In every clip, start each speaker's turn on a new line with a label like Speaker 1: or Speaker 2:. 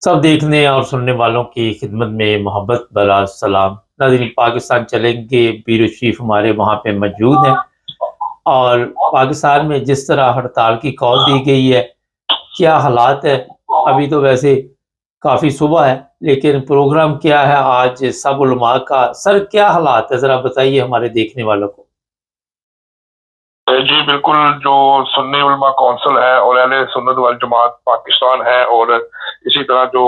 Speaker 1: सब देखने और सुनने वालों की खिदमत में मोहब्बत भरा सलाम। नाज़रीन, पाकिस्तान चलेंगे ब्यूरो चीफ हमारे वहाँ पे मौजूद हैं और पाकिस्तान में जिस तरह हड़ताल की कॉल दी गई है, क्या हालात है? अभी तो वैसे काफ़ी सुबह है, लेकिन प्रोग्राम क्या है आज सब उलमा का? सर, क्या हालात है, ज़रा बताइए हमारे देखने वालों को।
Speaker 2: जी बिल्कुल। जो सुन्नी उलमा कौंसिल है और अहले सुन्नत वल जमात पाकिस्तान है, और इसी तरह जो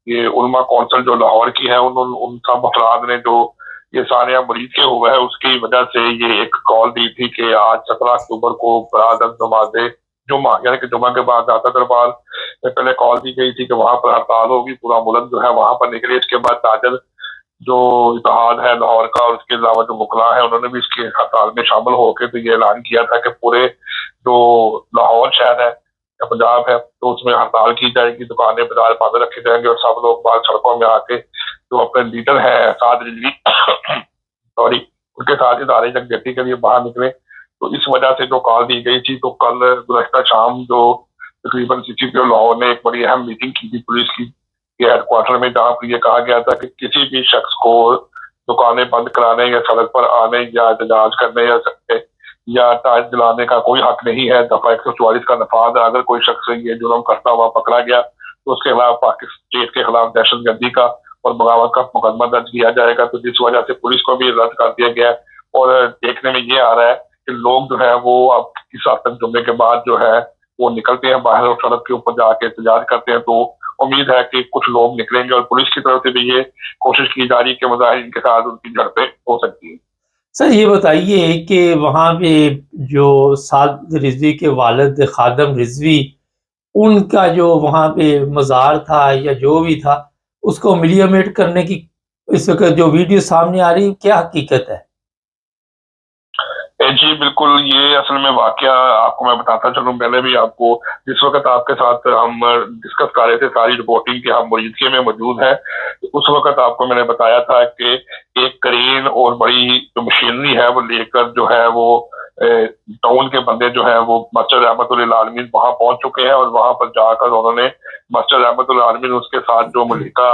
Speaker 2: ये उलमा कौंसिल जो लाहौर की है, उन सब अफराद ने जो ये सानिया मुरीद के हुआ है उसकी वजह से ये एक कॉल दी थी कि आज 17 अक्टूबर को बरादर नमाज जुमा यानी कि जुमा के बाद दाता दरबार में पहले कॉल दी गई थी कि वहां पर हड़ताल होगी, पूरा मुल्क जो है वहां पर निकले। इसके बाद ताजर जो इत्तेहाद है लाहौर का और उसके अलावा जो मुकला है उन्होंने भी इसके हड़ताल में शामिल होकर तो ये ऐलान किया था कि पूरे जो लाहौर शहर है या पंजाब है तो उसमें हड़ताल की जाएगी, दुकानें बाजार बंद रखे जाएंगे और सब लोग बाहर सड़कों में आके जो अपने लीडर है साद रिजवी सॉरी उनके साथ इदारे जगजती के लिए बाहर निकले। तो इस वजह से जो कॉल दी गई थी, तो कल गुज़श्ता शाम जो तकरीबन सीसीपी लाहौर ने एक बड़ी अहम मीटिंग की थी पुलिस की के हेडक्वार्टर में, जहाँ पर यह कहा गया था कि किसी भी शख्स को दुकानें बंद कराने या सड़क पर आने या एहतजाज करने या टायर जलाने का कोई हक नहीं है। दफा 144 का नफाज है। अगर कोई शख्स ये जुर्म करता हुआ पकड़ा गया तो उसके खिलाफ पाकिस्तान स्टेट के खिलाफ दहशतगर्दी का और बगावत का मुकदमा दर्ज किया जाएगा। तो जिस वजह से पुलिस को भी रद्द कर दिया गया है। और देखने में ये आ रहा है कि लोग जो है वो अब इस हद तक जुम्मे के बाद जो है वो निकलते हैं बाहर और सड़क के ऊपर जाके एहतजाज करते हैं। तो उम्मीद है कि कुछ लोग निकलेंगे और पुलिस की तरफ से भी ये कोशिश की जा रही है कि मुजाहिदीन के साथ उनकी झड़पें हो सकती हैं।
Speaker 1: सर, ये बताइए कि वहाँ पे जो साद रिजवी के वालिद खादम रिजवी, उनका जो वहाँ पे मज़ार था या जो भी था, उसको मिलियमेट करने की इस वक़्त जो वीडियो सामने आ रही है, क्या हकीकत है?
Speaker 2: जी बिल्कुल। ये असल में वाकया आपको मैं बताता चलूं, पहले भी आपको जिस वक्त आपके साथ हम डिस्कस कर रहे थे सारी रिपोर्टिंग की, हम मुरीदके में मौजूद हैं, उस वक्त आपको मैंने बताया था कि एक क्रेन और बड़ी जो मशीनरी है वो लेकर जो है वो टाउन के बंदे जो है वो मस्जिद रहमतुल्लिल आलमीन वहां पहुंच चुके हैं। और वहां पर जाकर उन्होंने मस्जिद रहमतुल्लिल आलमीन उसके साथ जो मलिका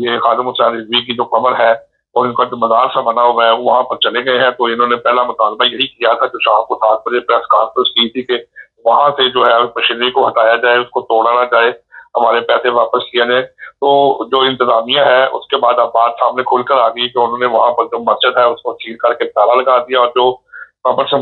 Speaker 2: ये खादिम हुसैन रिजवी की जो कब्र है और इनका जो मजार सा बना हुआ है वहां पर चले गए हैं। तो इन्होंने पहला मुतालबा यही किया था जो शाम को 7 बजे प्रेस कॉन्फ्रेंस की थी कि वहां से जो है मशीनरी को हटाया जाए, उसको तोड़ा ना जाए, हमारे पैसे वापस किए जाए। तो जो इंतजामिया है उसके बाद अब बात सामने खुलकर आ गई कि उन्होंने वहां पर जो मस्जिद है उसको सील करके ताला लगा दिया और जो कब्र से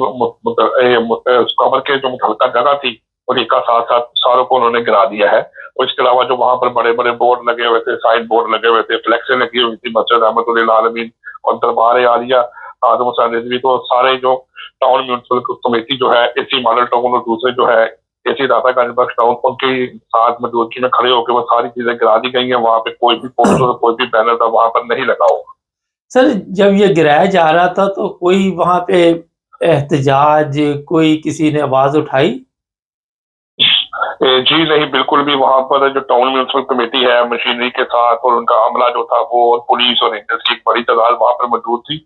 Speaker 2: उस कब्र के जो मुतलका जगह थी और एक साथ साथ सारों को उन्होंने गिरा दिया है। और इसके अलावा जो वहां पर बड़े बड़े बोर्ड लगे हुए थे, साइन बोर्ड लगे हुए थे, फ्लेक्सें लगी हुई थी मस्जिद रहमतुल्लिल आलमीन और दरबार आलिया आदम हुसैन रिजवी, तो सारे जो टाउन म्यूनसिपल कमेटी जो है एसी मॉडल टाउन और दूसरे जो है एसी दाता गंज बख्श टाउन उनके साथ मौजूदगी में खड़े होकर वो सारी चीजें गिरा दी गई हैं। वहां पे कोई भी पोस्टर कोई भी बैनर था वहां पर नहीं लगा हुआ।
Speaker 1: सर, जब ये गिराया जा रहा था तो कोई वहाँ पे एहतजाज, कोई किसी ने आवाज़ उठाई?
Speaker 2: जी नहीं, बिल्कुल भी। वहां पर जो टाउन म्यूनसिपल कमेटी है मशीनरी के साथ और उनका अमला जो था वो और पुलिस और रेंजर्स की एक बड़ी तादाद वहां पर मौजूद थी।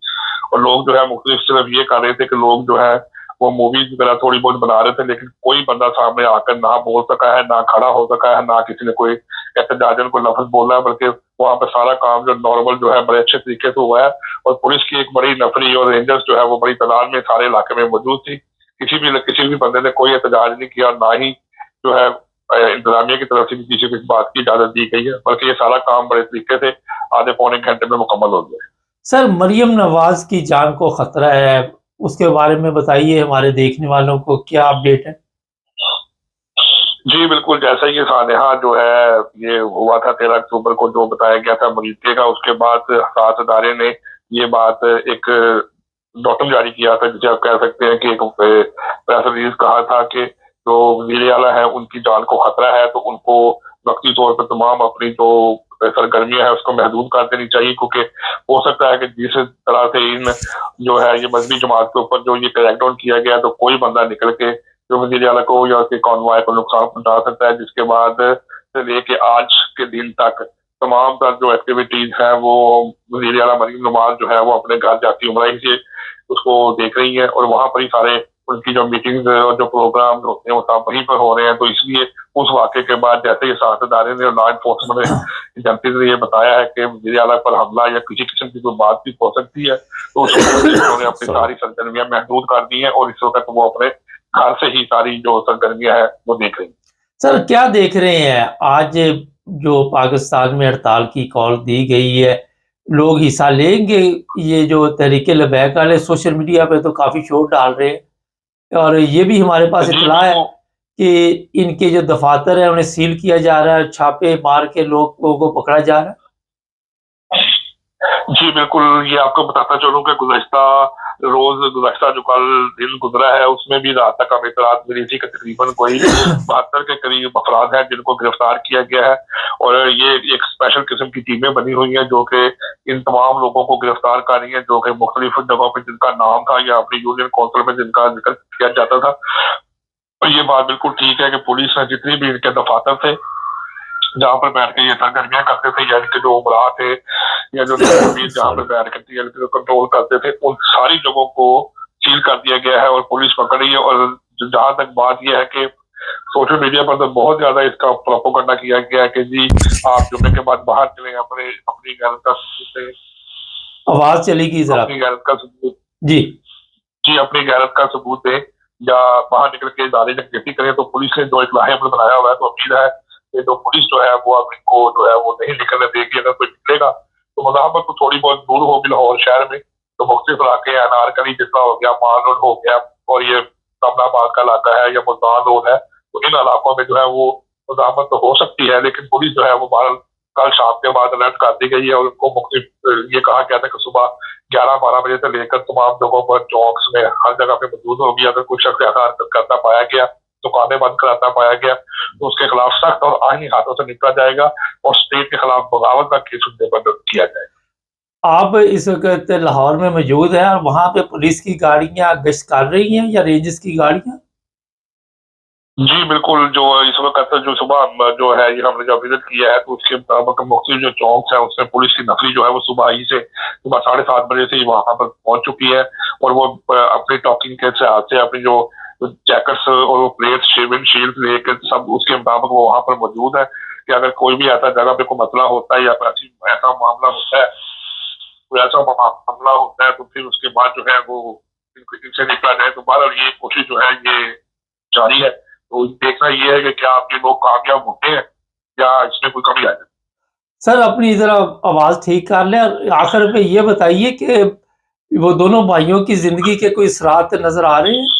Speaker 2: और लोग जो है मुख्तलिफ सिर्फ ये कर रहे थे कि लोग जो है वो मूवीज वगैरह थोड़ी बहुत बना रहे थे, लेकिन कोई बंदा सामने आकर ना बोल सका है, ना खड़ा हो सका है, ना किसी ने कोई एहतजाजन कोई लफ्ज बोला है, बल्कि वहां पर सारा काम जो नॉर्मल जो है बड़े अच्छे तरीके से हुआ है। और पुलिस की एक बड़ी नफरी और रेंजर्स जो है वो बड़ी तादाद में सारे इलाके में मौजूद थी। किसी भी बंदे ने कोई एहतजाज नहीं किया, ना ही जो है इंतजामिया की तरफ से भी किसी को इस बात की इजाजत दी गई है, बल्कि ये सारा काम बड़े तरीके से आधे पौने घंटे में मुकम्मल हो गया।
Speaker 1: सर, मरियम नवाज की जान को खतरा है, उसके बारे में बताइए हमारे देखने वालों को, क्या अपडेट है?
Speaker 2: जी बिल्कुल। जैसा ये सानहा जो है ये हुआ था 13 अक्टूबर को जो बताया गया था मरीजे का, उसके बाद सात अदारे ने ये बात एक डॉक्यूमेंट जारी किया था जिसे आप कह सकते हैं कि एक प्रेस रिलीज कहा था कि जो वजीर आला है उनकी जान को खतरा है, तो उनको वक्ती तौर पर तमाम अपनी जो सरगर्मियां है उसको महदूद कर देनी चाहिए, क्योंकि हो सकता है कि जिस तरह से इन जो है ये मजहबी जमात के ऊपर जो ये क्रैकडाउन किया गया तो कोई बंदा निकल के जो वजीर आला को या उसके कॉन्वॉय को नुकसान पहुंचा सकता है, जिसके बाद से लेके आज के दिन तक तमाम तर जो एक्टिविटीज है वो वजीर आला मरीम नवाज जो है वो अपने घर जाती उमरा ही से उसको देख रही है और वहां पर ही सारे उनकी जो मीटिंग्स और जो प्रोग्राम होते हैं वो सब वहीं पर हो रहे हैं। तो इसलिए उस वाक़े के बाद जैसे ही साथ इदारे ने और लॉ एनफोर्समेंट एजेंसी ने ये बताया है कि वज़ीर आला पर हमला या किसी किस्म की कोई बात भी हो सकती है, तो उस वक़्त से उन्होंने अपनी सारी सरगर्मियाँ महदूद कर दी हैं और इस वक़्त वो अपने घर से ही सारी जो सरगर्मियाँ हैं वो देख रही हैं।
Speaker 1: सर क्या देख रहे हैं आज जो पाकिस्तान में हड़ताल की कॉल दी गई है, लोग हिस्सा लेंगे? ये जो तहरीके लबैक वाले सोशल मीडिया पे तो काफ़ी शोर डाल रहे हैं और ये भी हमारे पास
Speaker 2: जी,
Speaker 1: इत्तला है
Speaker 2: बिल्कुल।
Speaker 1: कि इनके जो दफातर है उन्हें सील किया जा रहा है, छापे मार के लोगों को पकड़ा जा रहा है।
Speaker 2: जी, बिल्कुल, ये आपको बताता चलूँ कि गुज़श्ता जो कल दिन गुज़रा है, उसमें भी रात तक हमें इत्तलात मिली थी कि तकरीबन कोई 72 के करीब अफराद हैं जिनको गिरफ्तार किया गया है और ये एक स्पेशल किस्म की टीमें बनी हुई हैं जो कि इन तमाम लोगों को गिरफ्तार कर रही हैं, जो कि मुख्तलिफ जगहों पे जिनका नाम था या अपनी यूनियन काउंसिल में जिनका ज़िक्र किया जाता था। और ये बात बिल्कुल ठीक है कि पुलिस ने जितनी भी इनके दफातर थे, जहाँ पर बैठ के ये सरगर्मियाँ करते थे या इनके जो उमरा थे या जो जहाँ पर बैठ के कंट्रोल करते थे, उन सारी जगहों को सील कर दिया गया है और पुलिस पकड़ रही है। और जहाँ तक बात यह है कि सोशल मीडिया पर तो बहुत ज्यादा इसका प्रोपेगेंडा किया गया है कि जी आप जुम्मे के बाद बाहर चले, अपनी गैरत का सबूत दें,
Speaker 1: आवाज चलेगी जरा।
Speaker 2: अपनी गैरत का सबूत
Speaker 1: जी
Speaker 2: जी अपनी गैरत का सबूत दें या बाहर निकल के इदारे जगती करें। तो पुलिस ने जो इतलाह पर बनाया हुआ है, तो उम्मीद है कि जो पुलिस जो है वो अब इनको जो है वो नहीं निकलने देगी। अगर कोई निकलेगा तो मज़ाहमत तो थोड़ी बहुत दूर होगी लाहौर शहर में, तो मुख्तलिफ इलाके हैं, अनारकली जितना हो गया, माल रोड हो गया और ये कमलाबाद का इलाका है या मुल्तान रोड है, तो इन इलाकों में जो है वो मज़ाहमत तो हो सकती है, लेकिन पुलिस जो है वो बहरहाल कल शाम के बाद अलर्ट कर दी गई है और उनको मुख्तलिफ ये कहा गया था कि सुबह 11-12 बजे से लेकर तमाम जगहों पर चौक्स में हर जगह पे मौजूद होगी। अगर कुछ शख्स ऐसा हरकत करता पाया गया, दुकानें बंद कराता पाया गया, तो उसके खिलाफ सख्त और आईनी हाथों से निपटा जाएगा और स्टेट के खिलाफ बगावत का केस उनके पर किया जाएगा।
Speaker 1: आप इस वक्त लाहौर में मौजूद हैं और वहाँ पे पुलिस की गाड़ियाँ गश्त कर रही हैं या रेंजर्स की गाड़ियाँ?
Speaker 2: जी, बिल्कुल, जो इस वक़्त जो सुबह जो है ये हमने जब विज़िट किया है, तो उसके मुताबिक मुख्तलिफ जो चौक्स हैं उसमें पुलिस की नफ़री जो है वो सुबह ही से सुबह 7:30 बजे से ही वहाँ पर पहुँच चुकी है और वो अपनी टॉकिंग के लिहाज से अपनी जो चेकर्स और वो प्लेट्स, विंडशील्ड लेकर सब उसके मुताबिक वो वहाँ पर मौजूद है कि अगर कोई भी ऐसा जगह पे कोई मसला होता है या ऐसा मामला होता है, कोई ऐसा मामला होता है, तो फिर उसके बाद जो है वो इनसे निपटा जाए। तो बहरहाल ये कोशिश जो है ये जारी है। तो देखना ये है कि क्या आपके लोग कामयाब होते हैं या इसमें कोई कमी आ जाए।
Speaker 1: सर अपनी ज़रा आवाज़ ठीक कर लें और आखिर में ये बताइए कि वो दोनों भाइयों की ज़िंदगी के कोई असरात नज़र आ रहे हैं?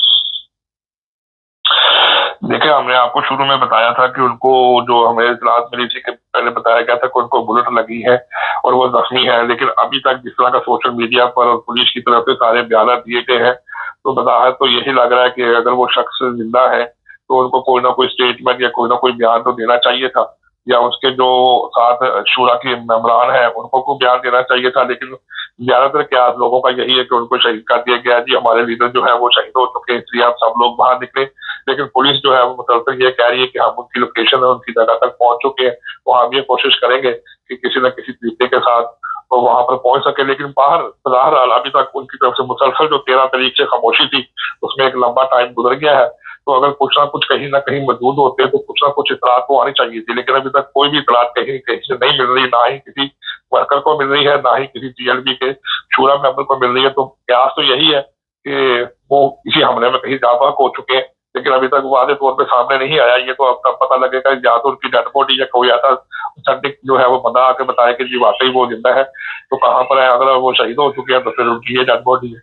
Speaker 2: देखिए, हमने आपको शुरू में बताया था कि उनको जो हमें इत्तलात मिली थी कि पहले बताया गया था कि उनको बुलेट लगी है और वो ज़ख्मी है, लेकिन अभी तक जिस तरह का सोशल मीडिया पर और पुलिस की तरफ से सारे बयान दिए गए हैं, तो बज़ाहिर तो यही लग रहा है कि अगर वो शख्स जिंदा है तो उनको कोई ना कोई स्टेटमेंट या कोई ना कोई बयान तो देना चाहिए था, या उसके जो साथ शूरा के मेंबरान हैं उनको कोई बयान देना चाहिए था। लेकिन ज्यादातर क्या लोगों का यही है कि उनको शहीद कर दिया गया, जी हमारे लीडर जो है वो शहीद हो चुके हैं, इसलिए आप सब लोग बाहर निकले। लेकिन पुलिस जो है वो मुसलसल ये कह रही है कि हम उनकी लोकेशन और उनकी जगह तक पहुंच चुके हैं, तो हम ये कोशिश करेंगे कि किसी न किसी तरीके के साथ तो वहां पर पहुंच सके। लेकिन बहरहाल अभी तक उनकी तरफ से मुसलसल जो 13 तारीख से खामोशी थी, उसमें एक लंबा टाइम गुजर गया है। तो अगर कुछ ना कुछ कहीं ना कहीं मौजूद होते तो कुछ ना कुछ इतलात तो आनी चाहिए थी, लेकिन अभी तक कोई भी इतलात कहीं कहीं से नहीं मिल रही, ना ही किसी वर्कर को मिल रही है, ना ही किसी टीएलबी के शूरा मेंबर को मिल रही है। तो प्रयास तो यही है कि वो इसी हमले में कहीं जाबाज हो चुके हैं, लेकिन अभी तक वादे तौर पे सामने नहीं आया। ये तो अब तक पता लगेगा या तो उनकी डेड बॉडी या कोई ऐसा सर्टिक जो है वो बंदा आके बताया कि जी वाकई वो जिंदा है, तो कहाँ पर है। अगर वो शहीद हो चुके हैं तो फिर उनकी ये डेड बॉडी है,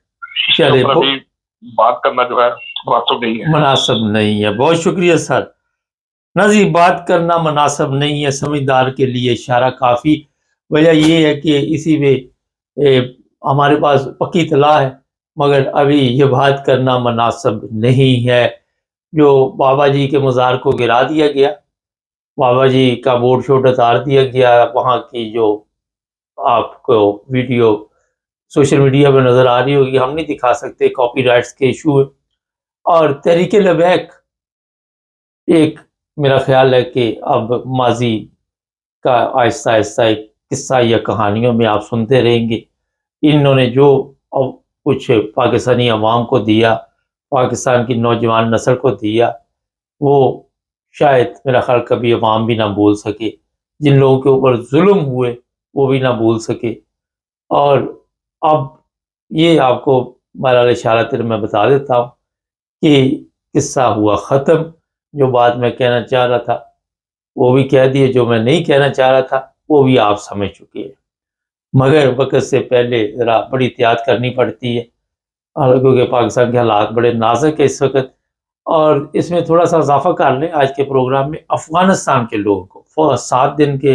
Speaker 2: इसके ऊपर अभी बात करना जो है मुनासिब नहीं है।
Speaker 1: बहुत शुक्रिया सर। नाज़रीन, बात करना मुनासिब नहीं है, समझदार के लिए इशारा काफ़ी। वजह ये है कि इसी में हमारे पास पक्की इतला है, मगर अभी ये बात करना मुनासिब नहीं है। जो बाबा जी के मज़ार को गिरा दिया गया, बाबा जी का बोर्ड शोर्ड उतार दिया गया, वहाँ की जो आपको वीडियो सोशल मीडिया पर नज़र आ रही होगी, हम नहीं दिखा सकते, कॉपीराइट्स के इशू है। और तहरीक लबैक एक मेरा ख्याल है कि अब माजी का आहिस्ता आहिस्ता एक किस्सा या कहानियों में आप सुनते रहेंगे। इन्होंने जो कुछ पाकिस्तानी अवाम को दिया, पाकिस्तान की नौजवान नस्ल को दिया, वो शायद मेरा ख्याल कभी अवाम भी ना भूल सके। जिन लोगों के ऊपर जुल्म हुए वो भी ना भूल सके। और अब ये आपको बहरहाल इशारतन मैं बता देता हूँ कि किस्सा हुआ ख़त्म। जो बात मैं कहना चाह रहा था वो भी कह दिए, जो मैं नहीं कहना चाह रहा था वो भी आप समझ चुके हैं। मगर वक्त से पहले ज़रा बड़ी एहतियात करनी पड़ती है, और क्योंकि पाकिस्तान के हालात बड़े नाजुक है इस वक्त। और इसमें थोड़ा सा इजाफा कर लें आज के प्रोग्राम में, अफ़गानिस्तान के लोगों को 7 दिन के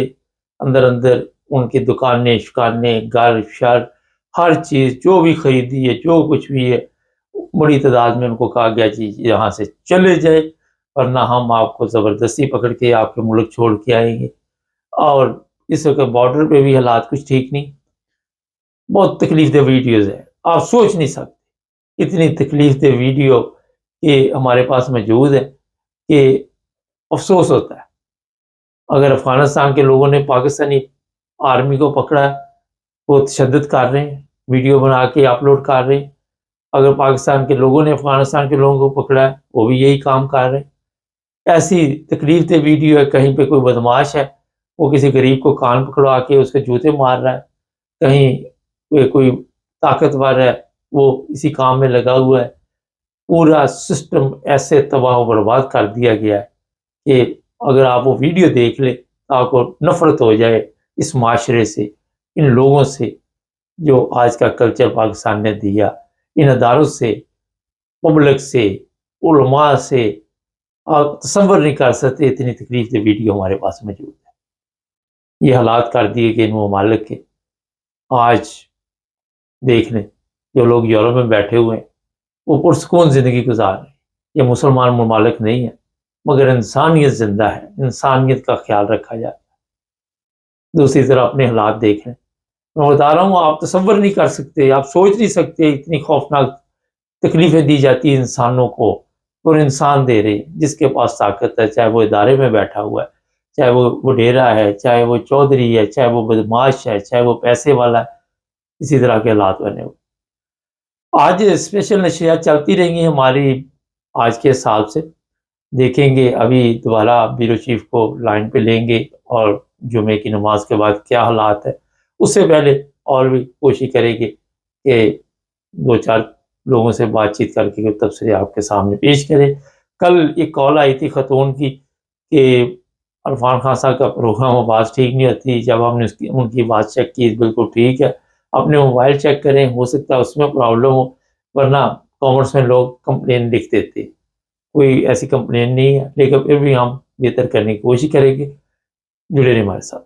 Speaker 1: अंदर अंदर उनकी दुकानें शुकानें घर शर हर चीज़ जो भी खरीदी है, जो कुछ भी है, बड़ी तादाद में उनको कहा गया जी यहाँ से चले जाए, वरना हम आपको ज़बरदस्ती पकड़ के आपके मुल्क छोड़ के आएंगे। और इस वक्त बॉर्डर पे भी हालात कुछ ठीक नहीं, बहुत तकलीफ दे वीडियोज़ है, आप सोच नहीं सकते इतनी तकलीफ दे वीडियो कि हमारे पास मौजूद है कि अफसोस होता है। अगर अफ़गानिस्तान के लोगों ने पाकिस्तानी आर्मी को पकड़ा है, वो तशद्दुद कर रहे हैं, वीडियो बना के अपलोड कर रहे हैं। अगर पाकिस्तान के लोगों ने अफ़गानिस्तान के लोगों को पकड़ा है, वो भी यही काम कर रहे हैं। ऐसी तकलीफ दे वीडियो है, कहीं पे कोई बदमाश है, वो किसी गरीब को कान पकड़वा के उसके जूते मार रहा है, कहीं कोई ताकतवर है वो इसी काम में लगा हुआ है। पूरा सिस्टम ऐसे तबाह बर्बाद कर दिया गया है कि अगर आप वो वीडियो देख लें तो आपको नफरत हो जाए इस माशरे से, इन लोगों से जो आज का कल्चर पाकिस्तान ने दिया, इन अदारों से, पब्लिक से, उलमा से। आप तसव्वुर नहीं कर सकते इतनी तकलीफ दे वीडियो हमारे पास मौजूद है। ये हालात कर दिए गए इन ममालिक के। आज देख लें जो लोग यूरोप में बैठे हुए हैं वो पुरसकून ज़िंदगी गुजार रहे हैं। ये मुसलमान ममालिक नहीं है, मगर इंसानियत ज़िंदा है, इंसानियत का ख्याल रखा जाता है। दूसरी तरफ अपने हालात देख लें, मैं बता रहा हूँ, आप तसव्वुर नहीं कर सकते, आप सोच नहीं सकते इतनी खौफनाक तकलीफ़ें दी जाती हैं इंसानों को, और इंसान दे रहे जिसके पास ताकत है, चाहे वो इदारे में बैठा हुआ है, चाहे वो वडेरा है, चाहे वो चौधरी है, चाहे वो बदमाश है, चाहे वो पैसे वाला है, इसी तरह के हालात बने हुए। आज स्पेशल नशरियात चलती रहेंगी हमारी आज के हिसाब से। देखेंगे अभी दोबारा ब्यूरो चीफ को लाइन पे लेंगे और जुमे की नमाज के बाद क्या हालात है, उससे पहले और भी कोशिश करेंगे कि 2-4 लोगों से बातचीत करके कोई तबसरे आपके सामने पेश करें। कल एक कॉल आई थी ख़तून की कि इरफान खान साहब का प्रोग्राम आवाज़ ठीक नहीं होती। जब हमने उनकी आवाज़ चेक की, बिल्कुल ठीक है, अपने मोबाइल चेक करें, हो सकता है उसमें प्रॉब्लम हो, वरना कॉमेंट्स में लोग कंप्लेन लिख देते। कोई ऐसी कंप्लेन नहीं है, लेकिन फिर भी हम बेहतर करने की कोशिश करेंगे। जुड़े रहिए हमारे साथ।